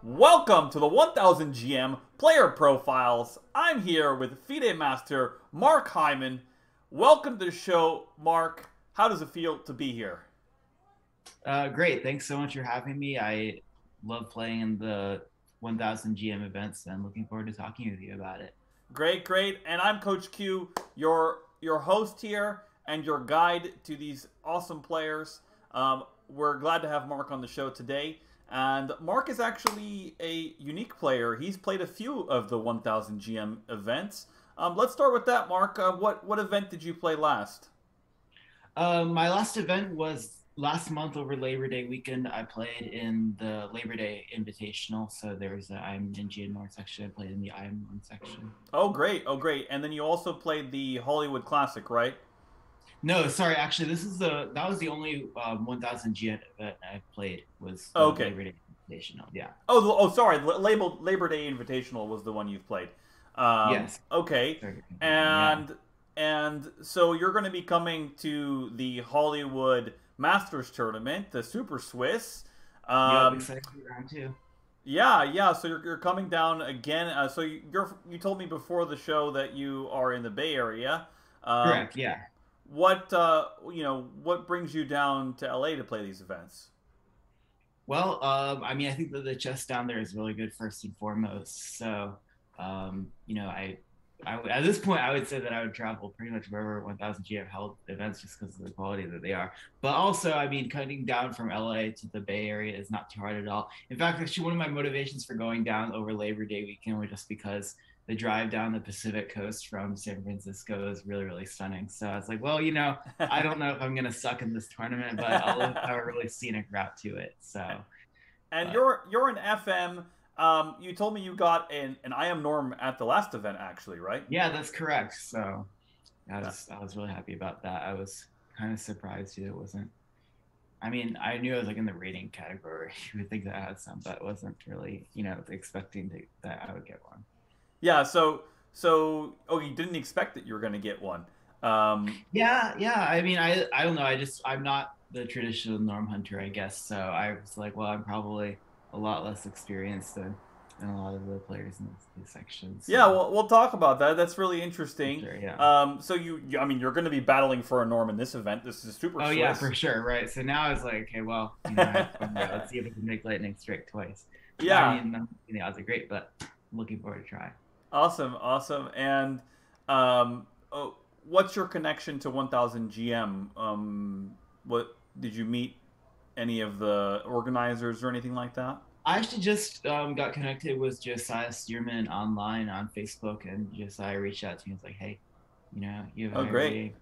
Welcome to the 1000 GM Player Profiles. I'm here with FIDE Master Mark Heimann. Welcome to the show, Mark. How does it feel to be here? Great. Thanks so much for having me. I love playing in the 1000 GM events and looking forward to talking with you about it. Great, great. And I'm Coach Q, your host here and your guide to these awesome players. We're glad to have Mark on the show today. And Mark is actually a unique player. He's played a few of the 1000 GM events. Let's start with that, Mark. What event did you play last? My last event was last month over Labor Day weekend. I played in the Labor Day Invitational. So there was a I'm Ninja and North section. I played in the I'm One section. Oh, great. Oh, great. And then you also played the Hollywood Classic, right? No, sorry. Actually, that was the only 1000 GM event I played was the Okay. Labor Day Invitational. Yeah. Oh, sorry. Labeled Labor Day Invitational was the one you've played. Yes. Okay. Sorry, yeah. And so you're going to be coming to the Hollywood Masters tournament, the Super Swiss. Yep. Um, Excited to be around too. yeah, yeah. So you're coming down again. So you told me before the show that you are in the Bay Area. Um, Correct. Yeah. what brings you down to LA to play these events? Well, I mean, I think that the chess down there is really good first and foremost. So, at this point, I would say that I would travel pretty much wherever 1000 GM held events just because of the quality that they are. But also, I mean, cutting down from LA to the Bay Area is not too hard at all. In fact, actually, one of my motivations for going down over Labor Day weekend was just because the drive down the Pacific coast from San Francisco is really, really stunning. So I was like, well, I don't know if I'm going to suck in this tournament, but I'll have a really scenic route to it. So, And but you're an FM. You told me you got an I am Norm at the last event, actually, right? yeah, that's correct. So Uh, I was really happy about that. I was kind of surprised too. It wasn't. I mean, I knew I was like in the rating category. You would think that I had some, but wasn't really, expecting that I would get one. yeah. So you didn't expect that you were going to get one. Um, Yeah, yeah. I mean, I don't know. I'm not the traditional norm hunter, I guess. So I was like, well, I'm probably a lot less experienced than a lot of the players in these sections. yeah, So we'll talk about that. That's really for interesting. sure, yeah. So I mean, you're going to be battling for a Norm in this event. This is Super Oh yeah, Swiss. for sure. Right. So now I was like, okay, well, I have fun there. Let's see if we can make lightning strike twice. I Yeah, mean, the odds are great, but I'm looking forward to try. awesome, awesome. And oh, what's your connection to 1000 GM? What did you meet any of the organizers or anything like that? I actually just got connected with Josiah Stearman online on Facebook, and Josiah reached out to me. He's like, "Hey, you have a Oh, higher great. rating.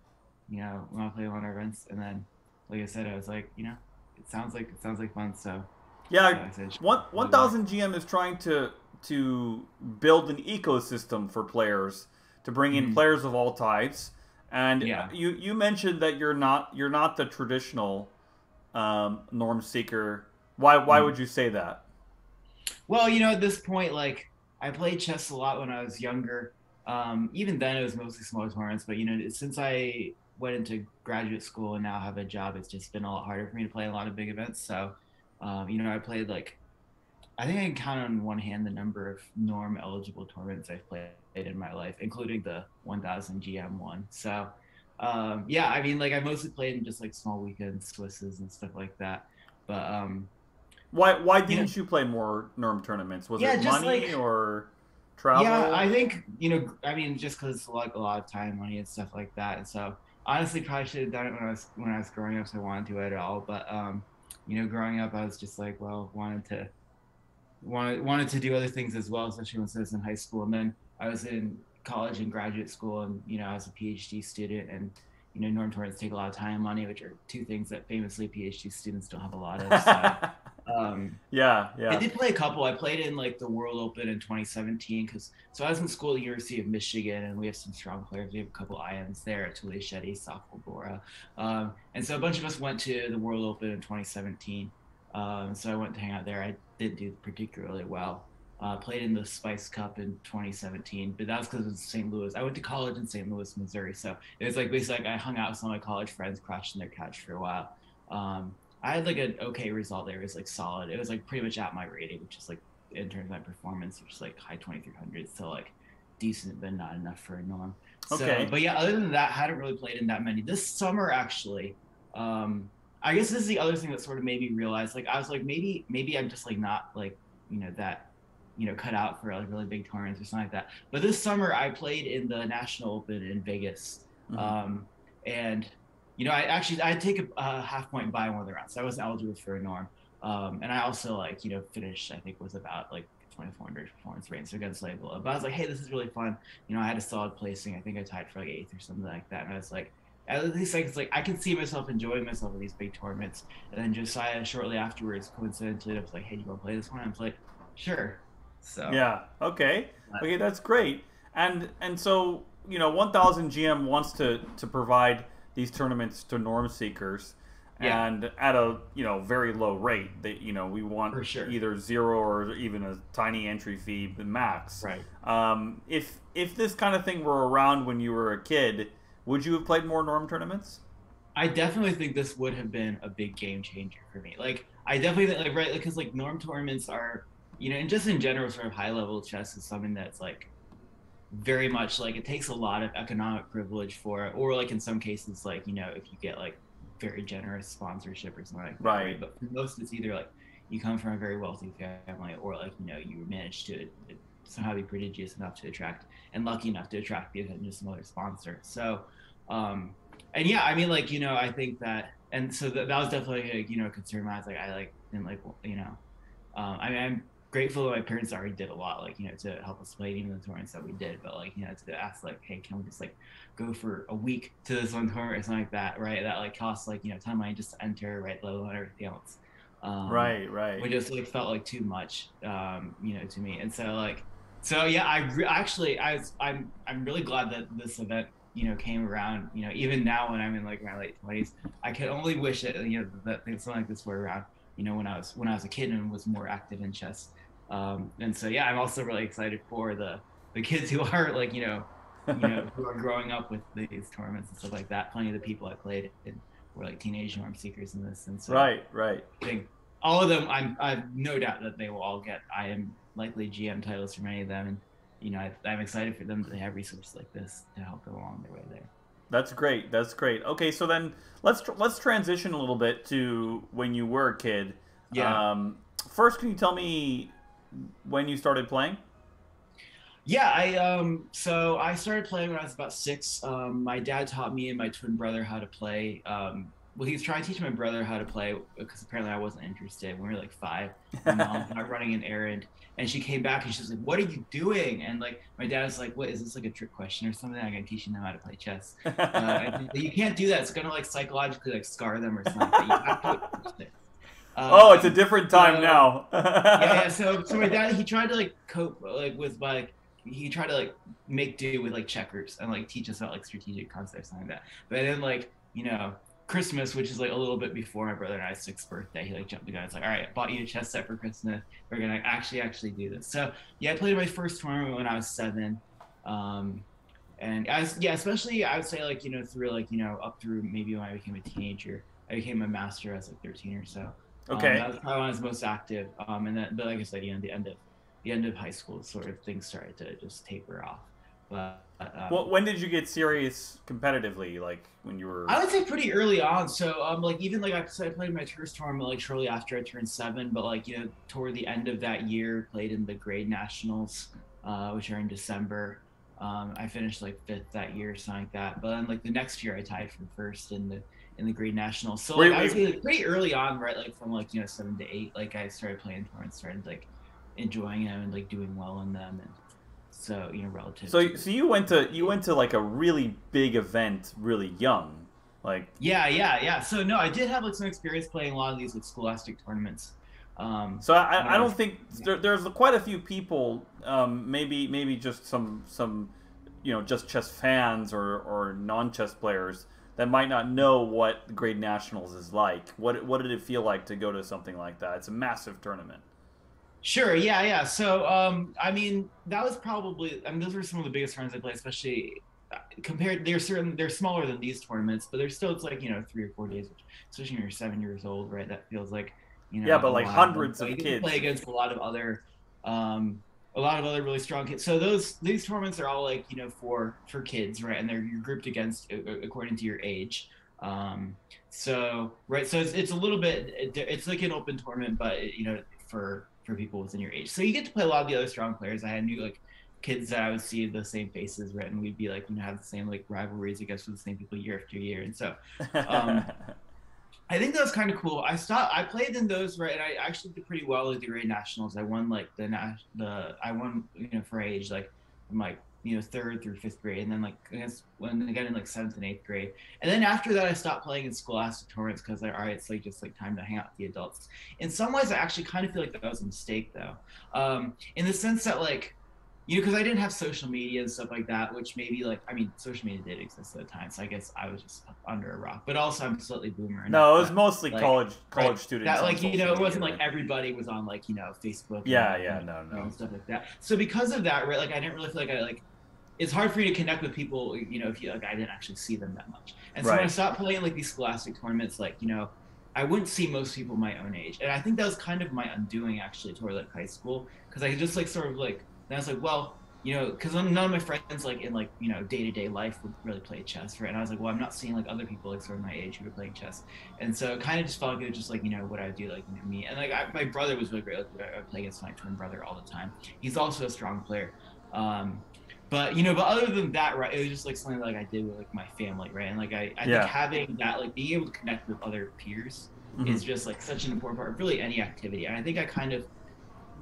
Want to play one of our events?" And then, like I said, I was like, it sounds like fun. So Yeah, I said, one "Sure, I'll go." 1000 GM is trying to build an ecosystem for players to bring in Mhm. players of all types. And Yeah. you mentioned that you're not the traditional norm seeker. Why Mhm. would you say that? Well, at this point, like I played chess a lot when I was younger. Even then, it was mostly small tournaments. But since I went into graduate school and now have a job, it's just been a lot harder for me to play a lot of big events. So, I played like I think I can count on one hand the number of norm eligible tournaments I've played in my life, including the 1000 GM one. So, yeah, I mean, like I mostly played in just like small weekend Swisses and stuff like that. But Why you know, didn't you play more norm tournaments? Was yeah, it just money like or yeah, travel? I think I mean, just because it's like a lot of time, money, and stuff like that. And so, honestly, probably should have done it when I was growing up, so I wanted to at all. But growing up, I was just like, well, wanted to do other things as well, especially once I was in high school. And then I was in college and graduate school, and I was a PhD student, and norm tournaments take a lot of time and money, which are two things that famously PhD students don't have a lot of. So. Um, Yeah, I yeah. did play a couple. I played in like the World Open in 2017 because I was in school at the University of Michigan and we have some strong players. We have a couple IMs there, Tule Shetty, Safo Bora. And so a bunch of us went to the World Open in 2017. So I went to hang out there. I didn't do particularly well. Played in the Spice Cup in 2017, but that was because it was St. Louis. I went to college in St. Louis, Missouri. So it was like basically like I hung out with some of my college friends, crashed in their couch for a while. I had like an okay result there. It was like solid. It was like pretty much at my rating, which is like in terms of my performance, which is like high 2300s, so like decent but not enough for a norm. Okay. So, but yeah, other than that, I hadn't really played in that many. This summer, actually, I guess this is the other thing that sort of made me realize, like, I was like, maybe I'm just like not like, that, cut out for like really big tournaments or something like that. But this summer, I played in the National Open in Vegas, and I take a half point by one of the rounds, so I wasn't eligible for a norm. And I also like, finished, I think was about like 2400 performance rating, so against label. But I was like, hey, this is really fun. I had a solid placing. I think I tied for like 8th or something like that. And I was like, at least like, it's like I can see myself enjoying myself in these big tournaments. And then Josiah shortly afterwards, coincidentally, was like, hey, do you want to play this one? I was like, sure. So yeah, okay, that's great. And so 1000 GM wants to provide these tournaments to norm seekers. Yeah. And at a very low rate, that we want for sure either 0 or even a tiny entry fee max. Right. If this kind of thing were around when you were a kid, would you have played more norm tournaments? I definitely think this would have been a big game changer for me. Like I definitely think, like, right, because like norm tournaments are, and just in general, sort of high level chess is something that's like very much like it takes a lot of economic privilege for it, or like in some cases, like if you get like very generous sponsorship or something like that. Right. But for most, it's either like you come from a very wealthy family, or like you manage to somehow be prodigious enough to attract and lucky enough to attract the attention of some other sponsor. So, and yeah, I mean, like I think that, and so that was definitely a concern. I was like, I mean, I'm grateful that my parents already did a lot, like to help us play even the tournaments that we did, but like to ask like, hey, can we just like go for a week to this one tournament or something like that, right? That like costs like a ton of money just to enter, right? Let alone everything else. Right. We just like felt like too much, to me, and so yeah, I'm really glad that this event came around. Even now when I'm in like my late 20s, I could only wish that that something like this were around. When I was a kid and was more active in chess. And so yeah, I'm also really excited for the kids who are like who are growing up with these tournaments and stuff like that. Plenty of the people I played in were like teenage norm seekers in this, and so right. I think all of them, I've no doubt that they will all get IM likely GM titles for many of them, and I'm excited for them to have resources like this to help them along their way there. That's great. Okay, so then let's transition a little bit to when you were a kid. Yeah. First, can you tell me when you started playing? Yeah, so I started playing when I was about 6. My dad taught me and my twin brother how to play. Well, he was trying to teach my brother how to play because apparently I wasn't interested. When we were like 5, my mom was running an errand, and she came back and she was like, "What are you doing?" And like my dad was like, "What is this, like a trick question or something? I'm gonna teaching them how to play chess." And you can't do that. It's gonna like psychologically like scar them or something. But you have to. Oh, it's a different time now. Yeah. So my dad, he tried to like cope like with like. He tried to like make do with like checkers and like teach us about like strategic concepts and like that. But then like Christmas, which is like a little bit before my brother and I's 6th birthday, he like jumped the gun. It's like, all right, I bought you a chess set for Christmas. We're gonna actually do this. So yeah, I played my first tournament when I was 7, and especially I would say like through like up through maybe when I became a teenager. I became a master as like 13 or so. Okay. That was probably when I was most active. And then, but like I said, the end of high school, sort of things started to just taper off. But well, when did you get serious competitively? Like when you were? I would say pretty early on. So like even like I played my first tournament like shortly after I turned 7. But like toward the end of that year, played in the grade nationals, which are in December. I finished like 5th that year, something like that. But then like the next year, I tied for 1st in the grade nationals. So like, I would say like, pretty early on, right? Like from like 7 to 8, like I started playing tournaments, started like enjoying them and like doing well in them, and so relative. So you went to like a really big event really young, like yeah. So no, I did have like some experience playing a lot of these like scholastic tournaments. So I don't think there's quite a few people, maybe just some just chess fans or non-chess players that might not know what the grade nationals is like. What did it feel like to go to something like that? It's a massive tournament. Sure. Yeah. So, I mean, that was probably, those were some of the biggest tournaments I played, especially compared, they're smaller than these tournaments, but they're still, it's like, 3 or 4 days, especially when you're 7 years old, right? That feels like, yeah, but like hundreds of kids. Play against a lot of other, A lot of other really strong kids. So these tournaments are all like, you know, for kids, right? And you're grouped against according to your age. So it's a little bit, it's like an open tournament, but you know, for people within your age. So you get to play a lot of the other strong players. I knew like kids that I would see the same faces, right? And we'd be like, you know, have the same like rivalries, I guess, with the same people year after year. And so I think that was kind of cool. I played in those, right, and I actually did pretty well at the grade nationals. I won like I won, you know, for age, like from like, you know, 3rd through 5th grade, and then like I guess when I got in like 7th and 8th grade, and then after that I stopped playing in scholastic tournaments because like, all right, it's like just like time to hang out with the adults. In some ways, I actually kind of feel like that was a mistake though, in the sense that like, you know, because I didn't have social media and stuff like that, which maybe like, I mean, social media did exist at the time, so I guess I was just under a rock. But also, I'm slightly boomer. No, it was mostly like, college right, students. That like, you know, it wasn't like everybody was on like, you know, Facebook. And stuff like that. So because of that, right, like I didn't really feel like it's hard for you to connect with people, you know, if you like I didn't actually see them that much. And so when I stopped playing like these scholastic tournaments, like, you know, I wouldn't see most people my own age, and I think that was kind of my undoing actually toward like high school, because I just like sort of like, and I was like, well, you know, because none of my friends like in like, you know, day-to-day life would really play chess, right? And I was like, well, I'm not seeing like other people like sort of my age who are playing chess, and so it kind of just felt like it was just like, you know, what I would do, like, you know, me, and like my brother was really great. Like, I would play against my twin brother all the time. He's also a strong player, but you know, but other than that, right, it was just like something like I did with like my family, right? And like I think having that, like being able to connect with other peers is just like such an important part of really any activity, and I think I kind of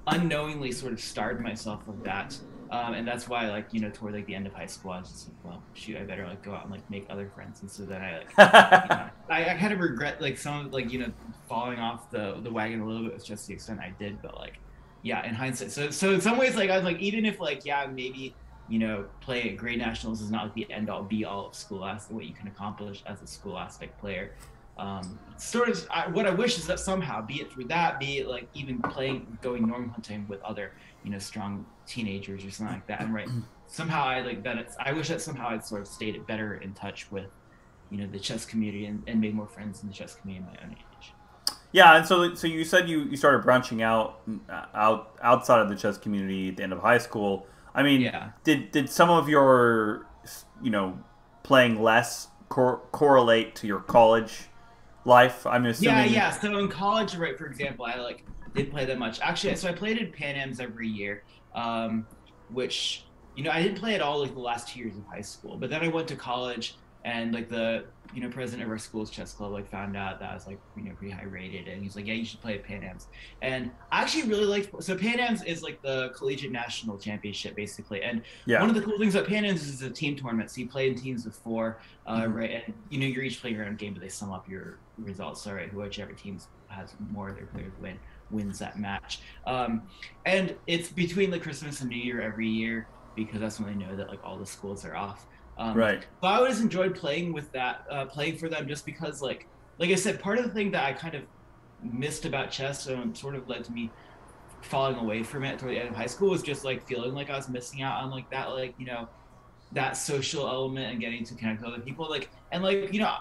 unknowingly sort of starved myself of that. And that's why, like, you know, toward like the end of high school, I was just like, well, shoot, I better like go out and like make other friends. And so then I like, you know, I kind of regret like some of like, you know, falling off the wagon a little bit with just the extent I did, but like, yeah, in hindsight. So in some ways, like I was like, even if like, yeah, maybe, you know, playing at grade nationals is not like the end all be all of scholastic, what you can accomplish as a scholastic player. Sort of what I wish is that somehow, be it through that, be it like even going norm hunting with other, you know, strong teenagers or something like that, and right, somehow I like that I wish that somehow I'd sort of stayed better in touch with, you know, the chess community and made more friends in the chess community my own age. Yeah, and so you said you started branching outside of the chess community at the end of high school. I mean, did some of your, you know, playing less correlate to your college life? I'm assuming. Yeah. So in college, right, for example, I like didn't play that much. Actually, so I played in Pan Ams every year, which, you know, I didn't play at all like the last 2 years of high school. But then I went to college, and like the, you know, president of our school's chess club like found out that I was like, you know, pretty high rated, and he's like, yeah, you should play at Pan Ams. And I actually really liked, so Pan Ams is like the collegiate national championship basically, and one of the cool things about Pan Ams is a team tournament, so you play in teams of 4, right, and you know, you're each playing your own game, but they sum up your results, so right, whichever team has more of their players wins that match. And it's between like Christmas and New Year every year, because that's when they know that like all the schools are off. Right. But I always enjoyed playing with that, playing for them, just because like I said, part of the thing that I kind of missed about chess and sort of led to me falling away from it toward the end of high school was just like feeling like I was missing out on like that, like, you know, that social element and getting to connect with other people, like, and like, you know,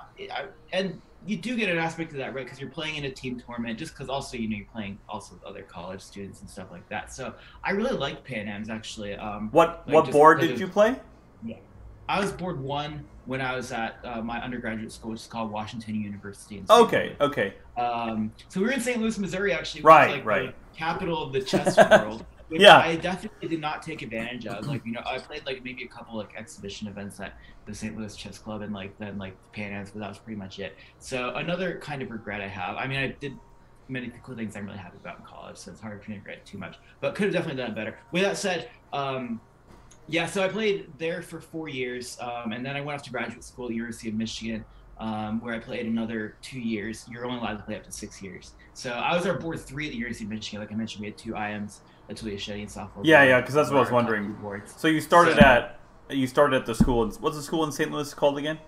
and you do get an aspect of that, right? Because you're playing in a team tournament, just because also, you know, you're playing also with other college students and stuff like that. So I really liked Pan Ams actually. What board did you play? Yeah, I was board 1 when I was at my undergraduate school, which is called Washington University. Okay. So we were in St. Louis, Missouri, actually, which is like the capital of the chess world. Which I definitely did not take advantage of. Like, you know, I played like maybe a couple like exhibition events at the St. Louis Chess Club and like then like Pan Ams, but that was pretty much it. So another kind of regret I have. I mean, I did many cool things I'm really happy about in college, so it's hard for me to regret too much. But could have definitely done it better. With that said, yeah, so I played there for 4 years, and then I went off to graduate school at the University of Michigan, where I played another 2 years. You're only allowed to play up to 6 years. So I was our board 3 at the University of Michigan. Like I mentioned, we had 2 IMs, a Tulia Shetty and sophomore. Yeah, because that's what I was wondering. So you started at the school. What's the school in St. Louis called again?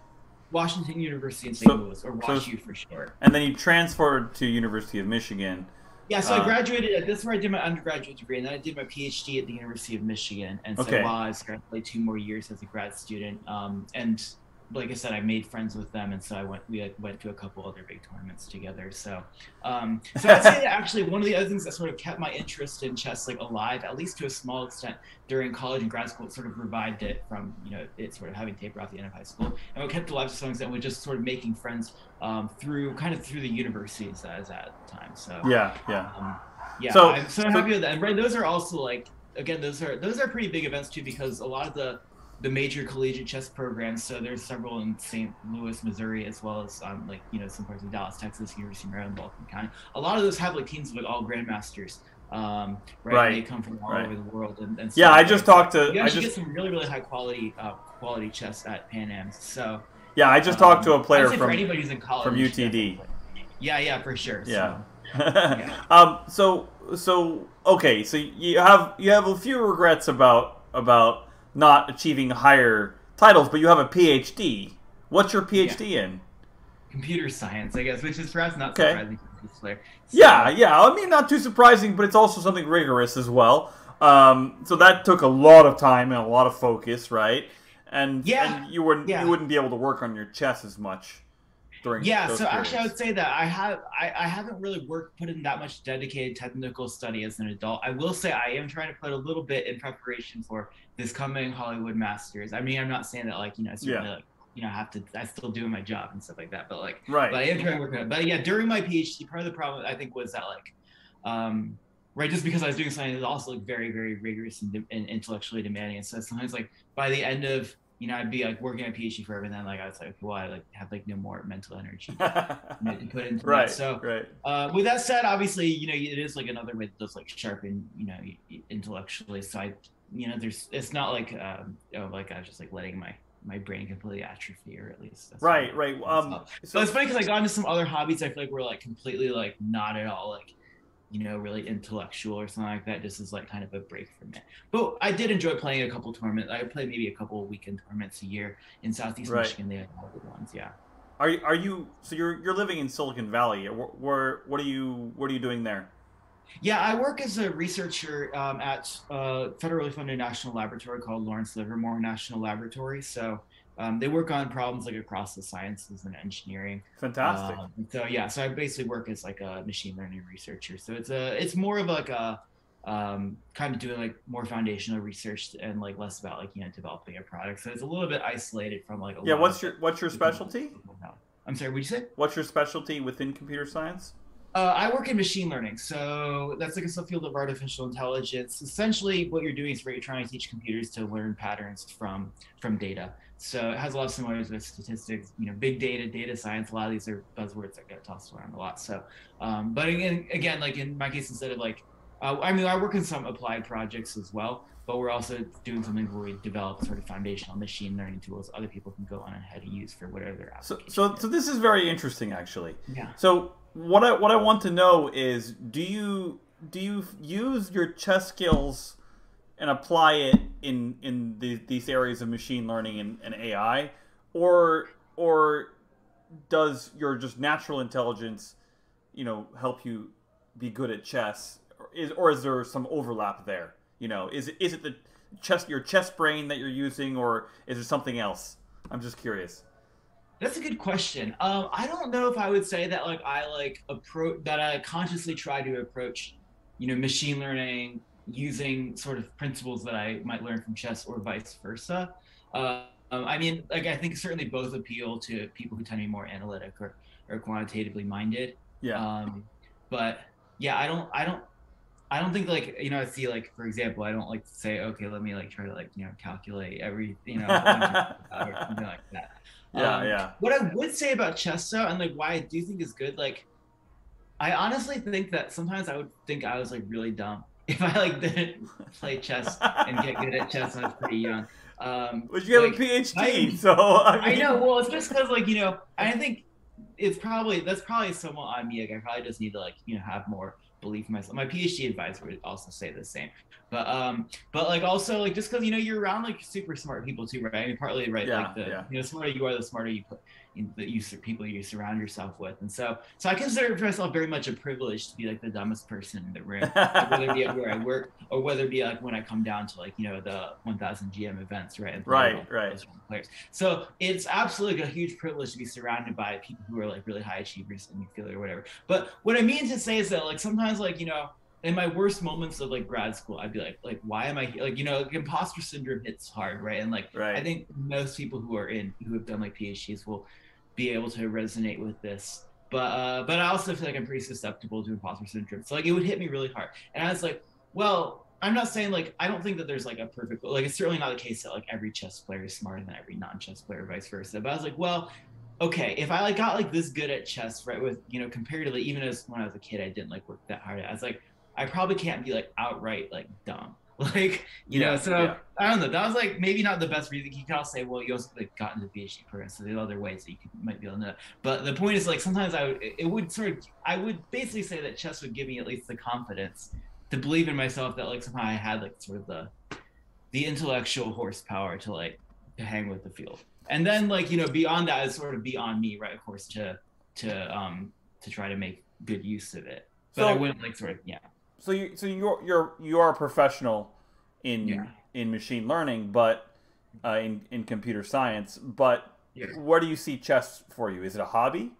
Washington University in St. Louis, or WashU for short. And then you transferred to University of Michigan. Yeah, so I graduated. This is where I did my undergraduate degree, and then I did my PhD at the University of Michigan. And so while I was there, I played 2 more years as a grad student. And like I said, I made friends with them, and so we went to a couple other big tournaments together. So so I'd say that actually one of the other things that sort of kept my interest in chess like alive, at least to a small extent, during college and grad school, it sort of revived it from, you know, it sort of having taper off the end of high school, and what kept it alive to some extent was just sort of making friends through the universities that I was at the time. So yeah, so I'm so happy with that. And right, those are also like, again, those are pretty big events too, because a lot of the major collegiate chess programs, so there's several in St. Louis, Missouri, as well as like, you know, some parts of Dallas, Texas, University of Maryland, Baltimore County. A lot of those have like teams of like all grandmasters, right? They come from all over the world, and so, yeah, I just talked to. You actually get some really high quality quality chess at Pan Am's. So yeah, I just talked to a player from anybody who's in college from UTD. Yeah, for sure. Yeah. So, So okay, so you have a few regrets about not achieving higher titles, but you have a PhD. What's your PhD in? Computer science, I guess, which is perhaps not surprising for this player. So, yeah. I mean, not too surprising, but it's also something rigorous as well. So that took a lot of time and a lot of focus, right? And you wouldn't be able to work on your chess as much during those periods. Actually, I would say that I haven't really put in that much dedicated technical study as an adult. I will say I am trying to put a little bit in preparation for this coming Hollywood Masters. I mean, I'm not saying that like, you know, certainly like, you know, I still do my job and stuff like that, but like, but I am trying to work on it. But yeah, during my PhD, part of the problem I think was that like, right, just because I was doing something that was also like very, very rigorous and intellectually demanding, and so sometimes like by the end of, you know, I'd be like working on PhD forever, and then like I was like, well, I like have like no more mental energy to put into that. So with that said, obviously, you know, it is like another way that does like sharpen, you know, intellectually. So I, you know, it's not like like I was just like letting my brain completely atrophy, or at least that's right. So it's funny because I got into some other hobbies I feel like were like completely like not at all like, you know, really intellectual or something like that, just as like kind of a break from it. But I did enjoy playing a couple tournaments. I played maybe a couple weekend tournaments a year in Southeast Michigan. They had all good ones, yeah. Are you so you're living in Silicon Valley? What are you doing there? Yeah, I work as a researcher at a federally funded national laboratory called Lawrence Livermore National Laboratory. So they work on problems like across the sciences and engineering. Fantastic. So I basically work as like a machine learning researcher. So it's more of like a kind of doing like more foundational research and like less about like, you know, developing a product. So it's a little bit isolated from like what's your specialty? I'm sorry, what'd you say? What's your specialty within computer science? I work in machine learning, so that's like a subfield of artificial intelligence. Essentially, what you're doing is you're trying to teach computers to learn patterns from data. So it has a lot of similarities with statistics, you know, big data, data science. A lot of these are buzzwords that get tossed around a lot. So, but again, like in my case, instead of like, I mean, I work in some applied projects as well, but we're also doing something where we develop sort of foundational machine learning tools other people can go on ahead and use for whatever their application. So this is very interesting, actually. Yeah. So what I want to know is, do you use your chess skills and apply it in these areas of machine learning and AI, or does your just natural intelligence, you know, help you be good at chess, or is there some overlap there? You know, is it your chess brain that you're using, or is it something else? I'm just curious. That's a good question. I don't know if I would say that like I consciously try to approach, you know, machine learning using sort of principles that I might learn from chess or vice versa. I mean, like I think certainly both appeal to people who tend to be more analytic or quantitatively minded. Yeah. But yeah, I don't think like, you know, I see like, for example, I don't like to say, okay, let me like try to like, you know, calculate every, you know, or something like that. Yeah. What I would say about chess though, and like why I do think is good, like I honestly think that sometimes I would think I was like really dumb if I like didn't play chess and get good at chess when I was pretty young. But you have a PhD, so I mean... I know. Well, it's just because like, you know, I think that's probably somewhat on me. Like I probably just need to like, you know, have more belief in myself. My PhD advisor would also say the same. But like also like just because, you know, you're around like super smart people too, right? I mean, partly right, like you know, the smarter you are, the smarter people you surround yourself with. And so I consider myself very much a privilege to be like the dumbest person in the room, like, whether it be where I work or whether it be like when I come down to like, you know, the 1000 GM events, right? And right. Players. So it's absolutely a huge privilege to be surrounded by people who are like really high achievers in your field or whatever. But what I mean to say is that like sometimes like, you know, in my worst moments of like grad school, I'd be like, why am I here? Like, you know, like, imposter syndrome hits hard, right? And like, I think most people who have done like PhDs will be able to resonate with this. But I also feel like I'm pretty susceptible to imposter syndrome. So like, it would hit me really hard. And I was like, well, I'm not saying like, I don't think that there's like a perfect, like, it's certainly not the case that like every chess player is smarter than every non-chess player, vice versa. But I was like, well, okay, if I like got like this good at chess, right, with, you know, comparatively, even as when I was a kid, I didn't like work that hard. I was like, I probably can't be like outright like dumb, like, you know. So I don't know. That was like maybe not the best reason. You can also say, well, you also like got into PhD program, so there are other ways that you might be able to know. But the point is like sometimes I would basically say that chess would give me at least the confidence to believe in myself that like somehow I had like sort of the intellectual horsepower to like to hang with the field. And then like, you know, beyond that is sort of beyond me, right? Of course, to try to make good use of it. But so, I wouldn't like sort of So you are a professional in machine learning, but in computer science. But where do you see chess for you? Is it a hobby?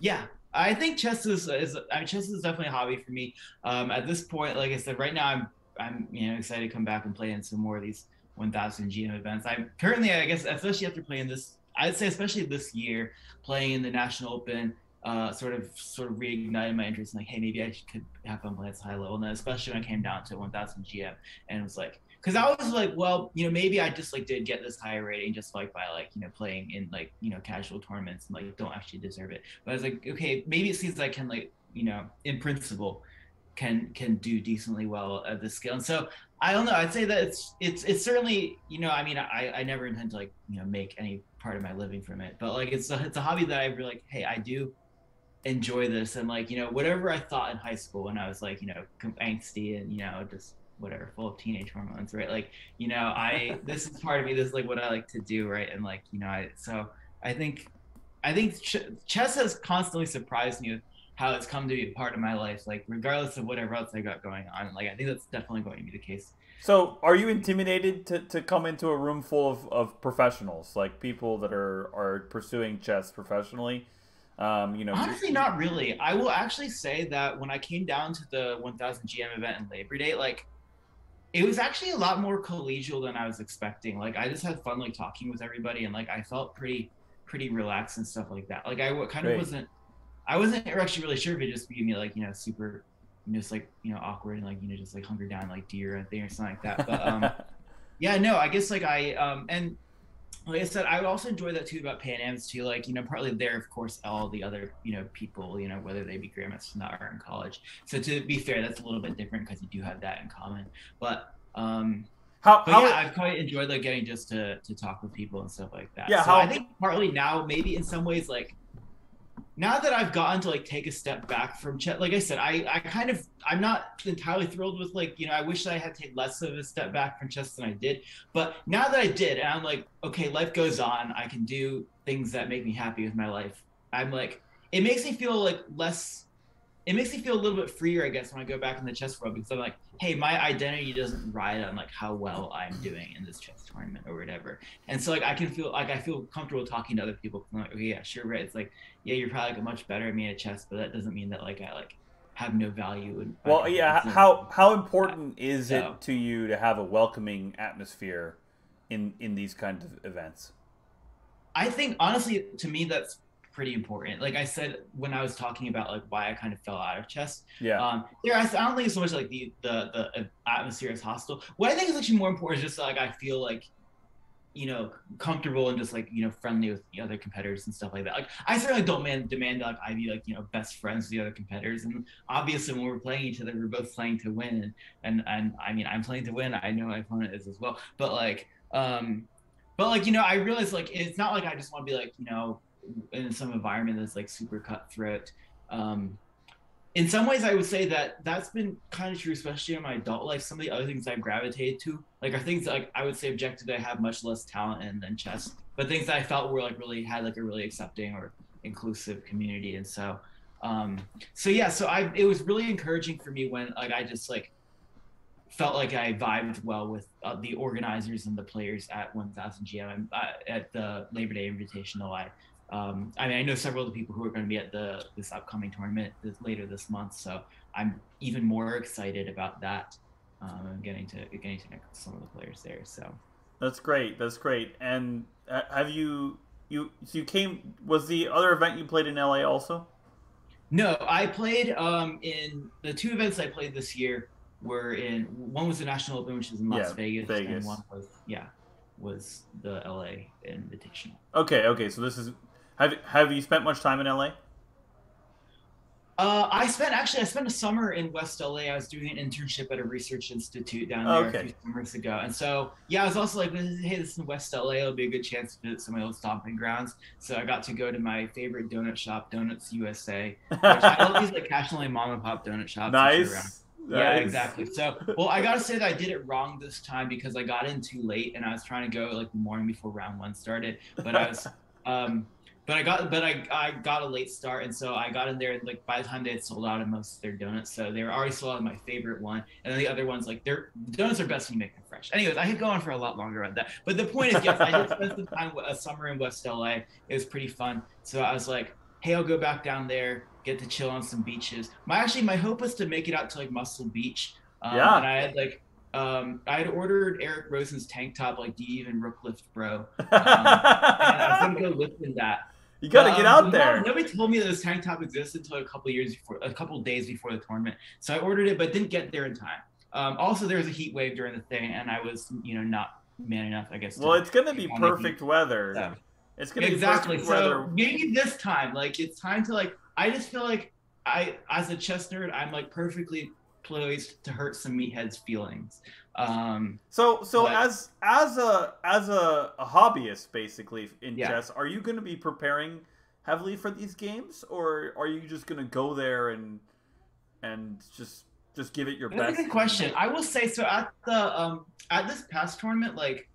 Yeah, I think chess is definitely a hobby for me. At this point, like I said, right now I'm you know excited to come back and play in some more of these 1000 GM events. I'm currently, I guess, especially after playing this, I'd say especially this year, playing in the National Open. Sort of reignited my interest in like, hey, maybe I could have fun playing at this high level. And then especially when I came down to 1000 GM and it was like, because I was like, well, you know, maybe I just like did get this high rating just like by like, you know, playing in like, you know, casual tournaments and like don't actually deserve it. But I was like, okay, maybe it seems like I can like, you know, in principle can do decently well at this skill. And so I don't know, I'd say that it's certainly, you know, I mean, I never intend to like, you know, make any part of my living from it, but like it's a hobby that I really like, hey, I do enjoy this. And like, you know, whatever I thought in high school when I was like, you know, angsty and, you know, just whatever, full of teenage hormones, right? Like, you know, this is part of me, this is like what I like to do, right? And like, you know, I think chess has constantly surprised me with how it's come to be a part of my life, like regardless of whatever else I got going on. Like I think that's definitely going to be the case. So are you intimidated to come into a room full of professionals, like people that are pursuing chess professionally? You know, honestly, not really. I will actually say that when I came down to the 1000 GM event in Labor Day, like it was actually a lot more collegial than I was expecting. Like I just had fun like talking with everybody, and like I felt pretty relaxed and stuff like that. Like I kind of wasn't actually really sure if it just gave me like, you know, super, just like, you know, awkward and like, you know, just like hunker down like deer and thing or something like that. But yeah, no, I guess like and like I said, I would also enjoy that too about Pan Am's too. Like, you know, partly there, of course, all the other, you know, people, you know, whether they be Grandmasters or not, are in college. So to be fair, that's a little bit different because you do have that in common. But I've quite enjoyed like getting just to talk with people and stuff like that. Yeah, so I think partly now, maybe in some ways, like now that I've gotten to like take a step back from chess, like I said, I'm not entirely thrilled with like, you know, I wish I had taken less of a step back from chess than I did. But now that I did, and I'm like, okay, life goes on. I can do things that make me happy with my life. I'm like, it makes me feel like it makes me feel a little bit freer, I guess, when I go back in the chess world, because I'm like, hey, my identity doesn't ride on like how well I'm doing in this chess tournament or whatever. And so like I feel comfortable talking to other people. I'm like, okay, yeah, sure, right. It's like, yeah, you're probably like much better at me at chess, but that doesn't mean that like I like have no value. And well, yeah, how important is it to you to have a welcoming atmosphere in these kinds of events? I think honestly, to me, that's pretty important. Like I said when I was talking about like why I kind of fell out of chess. Yeah. I don't think it's so much like the atmosphere is hostile. What I think is actually more important is just like I feel like, you know, comfortable and just like, you know, friendly with the other competitors and stuff like that. Like I certainly don't demand like I be like, you know, best friends with the other competitors. And obviously when we're playing each other, we're both playing to win. And I mean, I'm playing to win. I know my opponent is as well. But like, you know, I realize like it's not like I just want to be like, you know, in some environment that's like super cutthroat. In some ways I would say that that's been kind of true, especially in my adult life. Some of the other things I've gravitated to like are things that, like I would say objectively I have much less talent in than chess. but things that I felt were like really had like a really accepting or inclusive community. And so it was really encouraging for me when like I just like felt like I vibed well with the organizers and the players at 1000 GM at the Labor Day Invitational. I know several of the people who are going to be at this upcoming tournament later this month, so I'm even more excited about that. Getting to know some of the players there. So that's great. That's great. And have you came? Was the other event you played in LA also? No, I played in the two events I played this year were one was the National Open, which is in Las Vegas, and one was the LA Invitational. Okay. So this is have you spent much time in LA? I spent a summer in West LA. I was doing an internship at a research institute down there a few summers ago. And so, I was also like, hey, this is in West LA. It'll be a good chance to visit some of those stomping grounds. So I got to go to my favorite donut shop, Donuts USA, which I love these like casually mom and pop donut shops. Nice. Yeah, exactly. So, well, I got to say that I did it wrong this time because I got in too late and I was trying to go like the morning before round one started. But I was, I got a late start, and so I got in there, and like by the time they had sold out of most of their donuts, so they were already sold out of my favorite one, and then the other ones, like the donuts are best when you make them fresh. Anyways, I could go on for a lot longer on that, but the point is, yes, I did spend some time a summer in West LA. It was pretty fun. So I was like, hey, I'll go back down there, get to chill on some beaches. My hope was to make it out to like Muscle Beach. And I had like. I had ordered Eric Rosen's tank top, like, do you even rook lift, bro? And I was gonna go lift in that. You gotta get out there. Nobody told me that this tank top existed until a couple days before the tournament. So I ordered it, but didn't get there in time. Also, there was a heat wave during the thing, and I was, not man enough, I guess. Well, it's gonna be perfect weather. So. It's gonna be perfect weather. So maybe this time, like, it's time to like. I just feel like as a chess nerd, I'm like perfectly poised to hurt some meatheads' feelings. So as a hobbyist, basically in chess, are you going to be preparing heavily for these games, or are you just going to go there and just give it your best? That's a good question. I will say so at this past tournament, like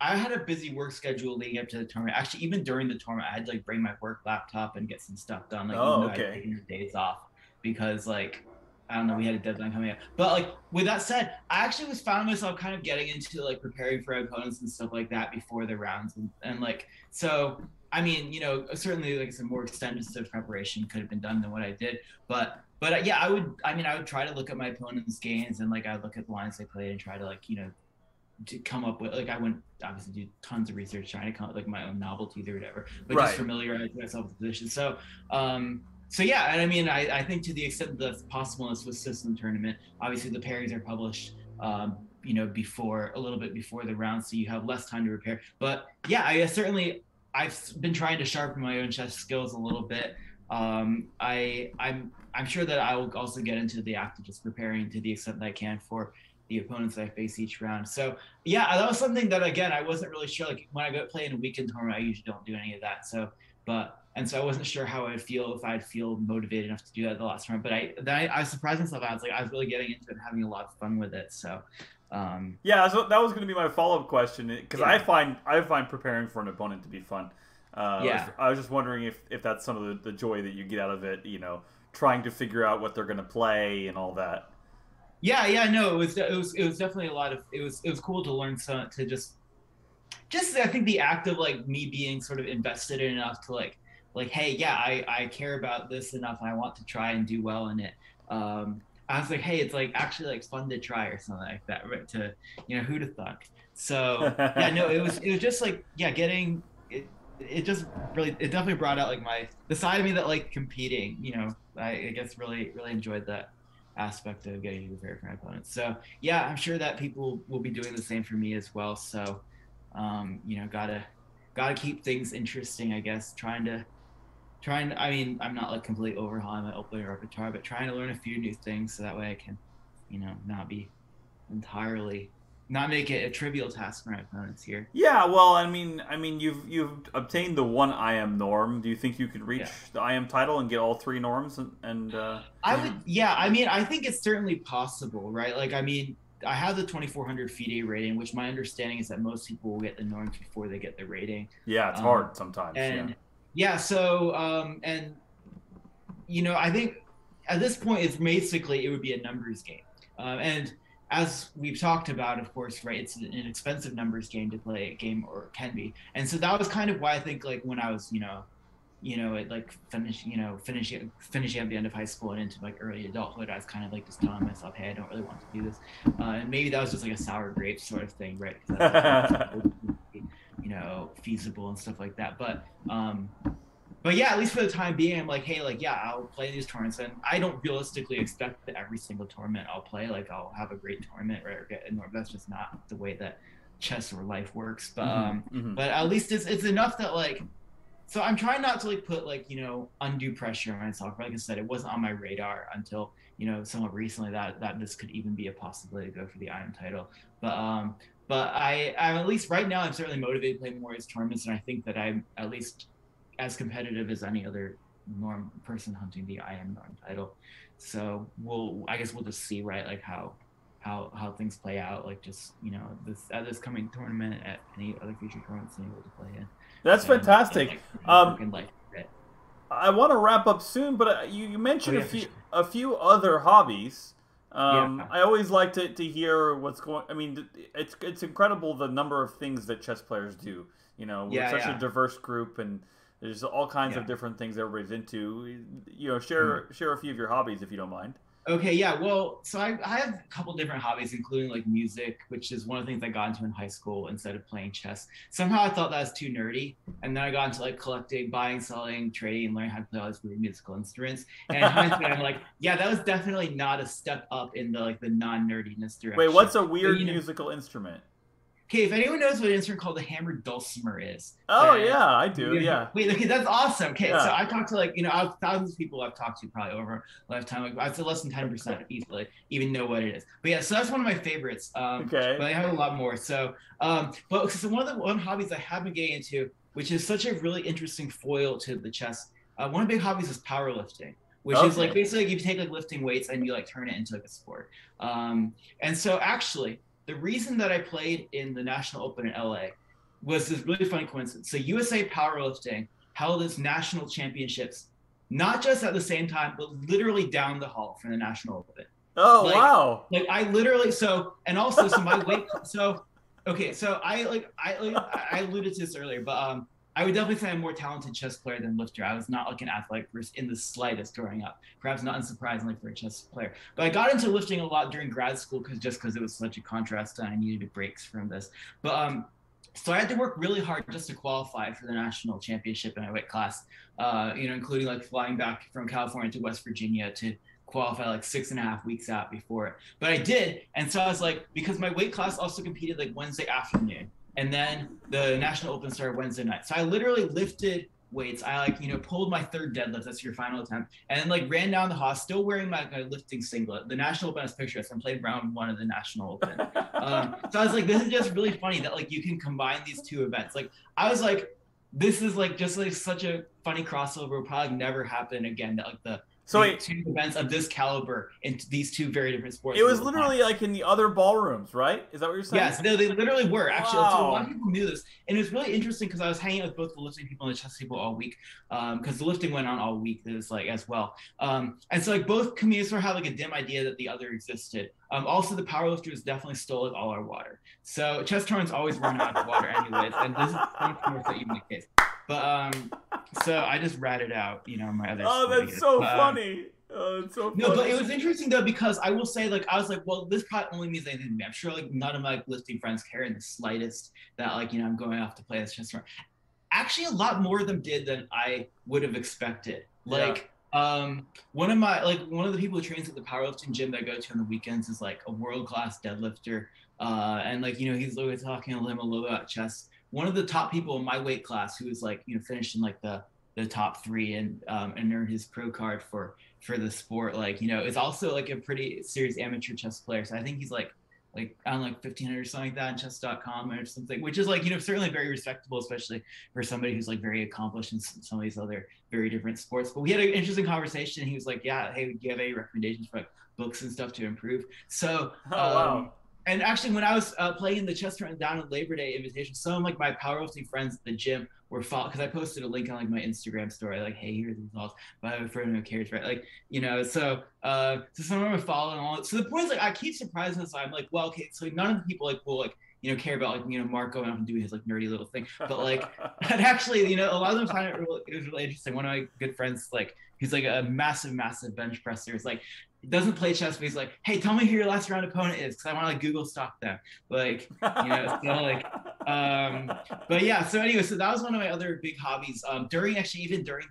I had a busy work schedule leading up to the tournament. Actually, even during the tournament, I had to like bring my work laptop and get some stuff done. Like, even though I had taken days off because like. I don't know, we had a deadline coming up. But like with that said, I actually found myself kind of getting into like preparing for opponents and stuff like that before the rounds. And like, so, I mean, certainly like some more extensive preparation could have been done than what I did. But yeah, I would try to look at my opponent's games and like I would look at the lines they played and try to like, to come up with, like, I wouldn't obviously do tons of research trying to come up with like my own novelties or whatever, but just familiarize myself with the position. So yeah, and I mean, I think to the extent that's possible in a Swiss system tournament, obviously the pairings are published, a little bit before the round, so you have less time to prepare. But yeah, I've been trying to sharpen my own chess skills a little bit. I'm sure that I will also get into the act of just preparing to the extent that I can for the opponents that I face each round. So yeah, that was something that again I wasn't really sure. Like when I go play in a weekend tournament, I usually don't do any of that. So I wasn't sure how I'd feel if I'd feel motivated enough to do that the last round. But I surprised myself. I was really getting into it and having a lot of fun with it. So so that was going to be my follow-up question because I find preparing for an opponent to be fun. I was just wondering if that's some of the joy that you get out of it. Trying to figure out what they're going to play and all that. No, it was definitely a lot of it was cool to learn to just I think the act of like me being sort of invested in enough to like hey, yeah, I care about this enough and I want to try and do well in it. I was like, hey, it's like actually like fun to try or something like that, right? To who'd have thought? So yeah, no, it was just like getting it. It just really it definitely brought out like the side of me that like competing. I guess really enjoyed that aspect of getting prepared for my opponents. So yeah, I'm sure that people will be doing the same for me as well. So gotta keep things interesting, I guess. I mean, I'm not like completely overhauling my opening repertoire, but trying to learn a few new things so that way I can, not make it a trivial task for my opponents here. Yeah, well, I mean, you've obtained the one IM norm. Do you think you could reach the IM title and get all three norms? I would, I mean, I think it's certainly possible, right? Like, I mean, I have the 2400 FIDE rating, which my understanding is that most people will get the norms before they get the rating. Yeah, it's hard sometimes. And so and I think at this point it's basically it would be a numbers game. And as we've talked about, of course, right, it's an expensive numbers game to play a game, or can be. And so that was kind of why I think like when I was, finishing at the end of high school and into like early adulthood, I was kind of like just telling myself, hey, I don't really want to do this. And maybe that was just like a sour grape sort of thing, right? Feasible and stuff like that. But yeah, at least for the time being, I'm like, hey, like, yeah, I'll play these tournaments, and I don't realistically expect that every single tournament I'll play, like, I'll have a great tournament, right? Or get a norm. That's just not the way that chess or life works. But but at least it's enough that like, so I'm trying not to like put like undue pressure on myself. Like I said, it wasn't on my radar until somewhat recently that this could even be a possibility to go for the IM title. I'm at least right now I'm certainly motivated to play more of these tournaments, and I think that I'm at least as competitive as any other norm person hunting the IM norm title. So I guess we'll just see, right, like how things play out, like just this coming tournament, at any other future tournaments I'm able to play in. That's fantastic. I want to wrap up soon, but you mentioned a few other hobbies. I always like to hear what's going. I mean, it's incredible the number of things that chess players do. We're such a diverse group, and there's all kinds of different things everybody's into. Share a few of your hobbies if you don't mind. Okay, yeah. Well, so I have a couple different hobbies, including like music, which is one of the things I got into in high school instead of playing chess. Somehow I thought that was too nerdy, and then I got into like collecting, buying, selling, trading, and learning how to play all these weird musical instruments. And I'm like, yeah, that was definitely not a step up in the non-nerdiness direction. Wait, what's a weird musical instrument? Okay, if anyone knows what an instrument called the hammered dulcimer is. Oh, yeah, I do, yeah. Wait, okay, that's awesome. Okay, so I talked to thousands of people I've talked to probably over a lifetime. Like, I'd say less than 10% easily even know what it is. But yeah, so that's one of my favorites. Okay. But I have a lot more. So, so one hobbies I have been getting into, which is such a really interesting foil to the chess. One of the big hobbies is powerlifting, which is like basically you take like lifting weights and you like turn it into like a sport. And so actually, the reason that I played in the National Open in LA was this really funny coincidence. So USA Powerlifting held its national championships, not just at the same time, but literally down the hall from the National Open. Oh, wow. Like I literally, and also my weight, so I alluded to this earlier, but I would definitely say I'm a more talented chess player than lifter. I was not like an athletic person in the slightest growing up, perhaps not unsurprisingly for a chess player. But I got into lifting a lot during grad school because it was such a contrast and I needed breaks from this. But so I had to work really hard just to qualify for the national championship in my weight class, including like flying back from California to West Virginia to qualify like 6.5 weeks out before it. But I did. And so I was like, because my weight class also competed like Wednesday afternoon. And then the National Open started Wednesday night. So I literally lifted weights. I pulled my third deadlift. That's your final attempt. And then like ran down the hall, still wearing my lifting singlet. The National Open has pictures. I played round 1 of the National Open. So I was like, this is just really funny that like you can combine these two events. Like I was like, this is like just like such a funny crossover. Will probably never happen again. That like the two events of this caliber in these two very different sports. It was literally like in the other ballrooms, right? Is that what you're saying? Yes, they literally were. Actually, so a lot of people knew this. And it was really interesting because I was hanging out with both the lifting people and the chess people all week because the lifting went on all week. It was like as well. And so like both communities sort of had like a dim idea that the other existed. Also, the powerlifters definitely stole like all our water. So chess tournaments always run out of water anyways. And this is much more so even the case. But so I just ratted out, my other. Oh, that's so funny. Oh, it's so funny. No, but it was interesting though because I will say, like, I was like, well, this probably only means anything to me. I'm sure like none of my lifting friends care in the slightest that like I'm going off to play this chess tournament. Actually, a lot more of them did than I would have expected. Like, one of the people who trains at the powerlifting gym that I go to on the weekends is like a world-class deadlifter, and like he's literally talking to him a little about chess. One of the top people in my weight class who was like, finished in like the top 3 and earned his pro card for the sport, like, is also like a pretty serious amateur chess player. So I think he's like on like 1,500 or something like that on chess.com or something, which is like, certainly very respectable, especially for somebody who's like very accomplished in some of these other very different sports. But we had an interesting conversation. He was like, yeah, hey, do you have any recommendations for like books and stuff to improve? So, wow. And actually, when I was playing the chess tournament down at Labor Day Invitation, some of like my powerlifting friends at the gym were following, because I posted a link on like my Instagram story, like, "Hey, here's the results." But I have a friend who cares, right? Like, so some of them are following along. So the point is, like, I keep surprising this. I'm like, well, okay, so none of the people like will like care about like Mark going off and doing his like nerdy little thing, but like, but actually, a lot of them find it was really interesting. One of my good friends, like, he's like a massive bench presser. Is like, he doesn't play chess, but he's like, "Hey, tell me who your last round opponent is, because I want to like Google stalk them." Like, so like, but yeah. So anyway, so that was one of my other big hobbies. Even during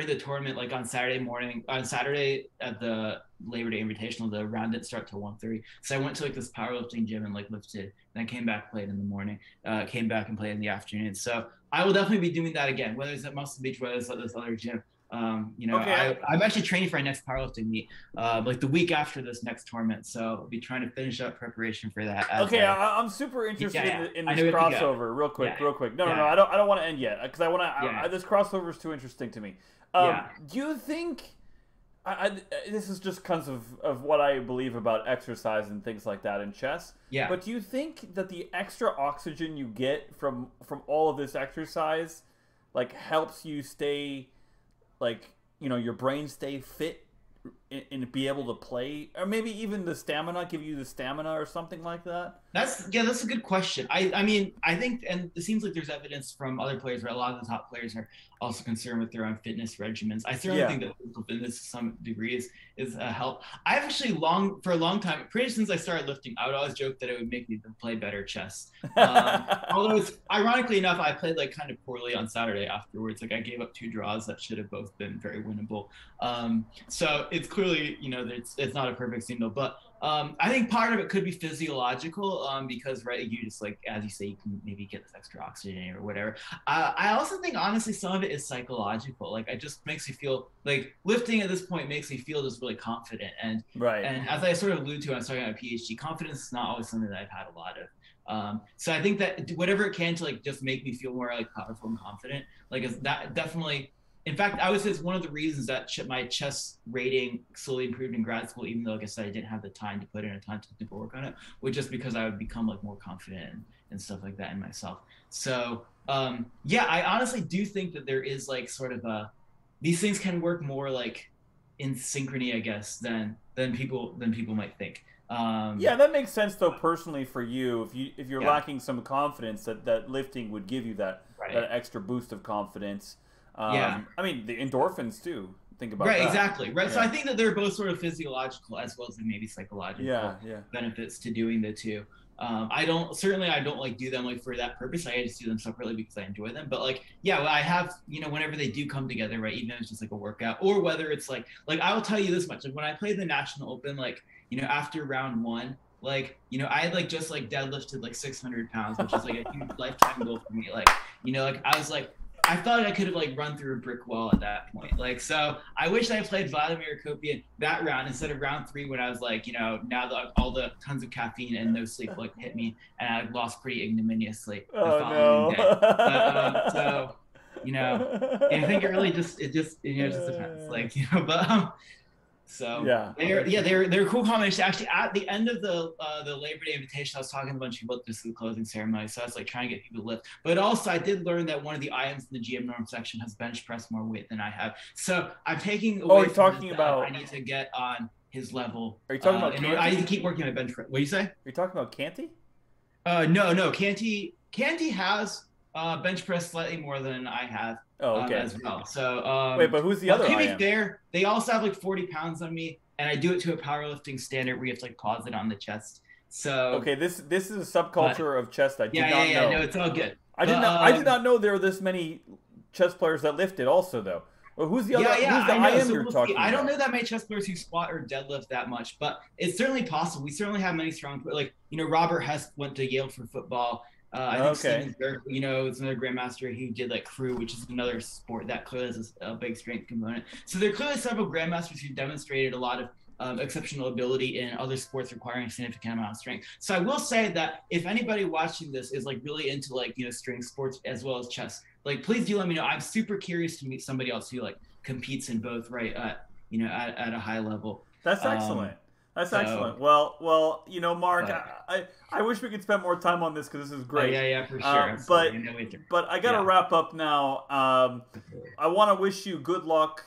the tournament, like on Saturday at the Labor Day Invitational, the round didn't start till 1:30. So I went to like this powerlifting gym and like lifted, and I came back, played in the morning, came back and played in the afternoon. So I will definitely be doing that again, whether it's at Muscle Beach, whether it's at this other gym. Okay. I'm actually training for our next powerlifting meet, like the week after this next tournament. So I'll be trying to finish up preparation for that. I'm super interested in this crossover. Real quick. No, I don't want to end yet, because I want to. This crossover is too interesting to me. Do you think? This is just because of what I believe about exercise and things like that in chess. Yeah. But do you think that the extra oxygen you get from all of this exercise, like, helps you stay, like, your brain stay fit and be able to play, or maybe even the stamina, give you the stamina or something like that? That's a good question. I mean, I think, and it seems like there's evidence from other players where a lot of the top players are also concerned with their own fitness regimens. I certainly think that physical fitness to some degree is a help. I've actually for a long time, pretty since I started lifting, I would always joke that it would make me play better chess. Although ironically enough, I played like kind of poorly on Saturday afterwards. Like, I gave up 2 draws that should have both been very winnable. So it's clearly, it's not a perfect signal, but I think part of it could be physiological, because, right, you just, like, as you say, you can maybe get this extra oxygen or whatever. I also think, honestly, some of it is psychological. Like, it just makes you feel like lifting at this point makes me feel just really confident. And as I sort of alluded to when I was talking about PhD, confidence is not always something that I've had a lot of. So I think that whatever it can to like just make me feel more like powerful and confident, like, is that definitely. In fact, I would say it's one of the reasons that my chess rating slowly improved in grad school, even though, like I said, I didn't have the time to put in a ton of technical work on it, was just because I would become like more confident and stuff like that in myself. So I honestly do think that there is like sort of these things can work more like in synchrony, I guess, than people might think. That makes sense though, personally for you. If you're lacking some confidence, that lifting would give you that extra boost of confidence. I mean, the endorphins too. Think about that. Right, exactly. Right. Yeah. So I think that they're both sort of physiological as well as maybe psychological benefits to doing the two. I don't like do them like for that purpose. I just do them separately because I enjoy them. But like, I have, whenever they do come together, right, even if it's just like a workout, or whether it's like I will tell you this much, like when I played the National Open, like, after round 1, like, I had like just like deadlifted like 600 pounds, which is like a huge lifetime goal for me. Like, like I was like, I thought I could have like run through a brick wall at that point. Like, so I wish I played Vladimir Kopian that round instead of round 3, when I was like, now all the tons of caffeine and no sleep like hit me, and I lost pretty ignominiously the following day. So, I think it just depends. Like, but so they're a cool combination. Actually, at the end of the Labor Day Invitation, I was talking to a bunch of people just at the closing ceremony. So I was like trying to get people to lift. But also, I did learn that one of the items in the GM norm section has bench pressed more weight than I have. So I'm taking away. You're talking about? I need to get on his level. Are you talking about? I need to keep working on bench press. What do you say? Are you talking about Canty? No. Canty has bench press slightly more than I have. As well. So wait, but who's the other? To be fair, they also have like 40 pounds on me, and I do it to a powerlifting standard where you have to like pause it on the chest. So this is a subculture of chess that I did not know. No, it's all good. I did not know there were this many chess players that lifted also though. Well, who's the other? Who's the IM you're talking about? I don't know that many chess players who squat or deadlift that much, but it's certainly possible. We certainly have many strong, like Robert Hess went to Yale for football. I think Steven Dirk, it's another Grandmaster. He did like crew, which is another sport that clearly has a big strength component. So there are clearly several Grandmasters who demonstrated a lot of exceptional ability in other sports requiring a significant amount of strength. So I will say that if anybody watching this is like really into like strength sports as well as chess, like please do let me know. I'm super curious to meet somebody else who like competes in both, right? At a high level. That's excellent. That's So, excellent. Well, you know, Mark, but, I wish we could spend more time on this because this is great. yeah, for sure. But Absolutely. I know we have to- I got to yeah. wrap up now. Absolutely. I want to wish you good luck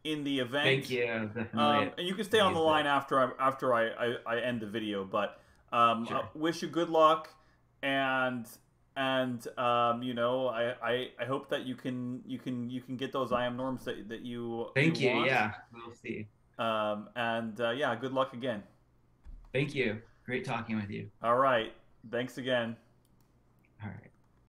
in the event. Thank you. Definitely. And you can stay on the line after I end the video. But Sure. I wish you good luck, and you know, I hope that you can get those IM norms that you Thank you. want. Yeah, we'll see. Yeah, good luck again. Thank you. Great talking with you. All right. Thanks again. All right.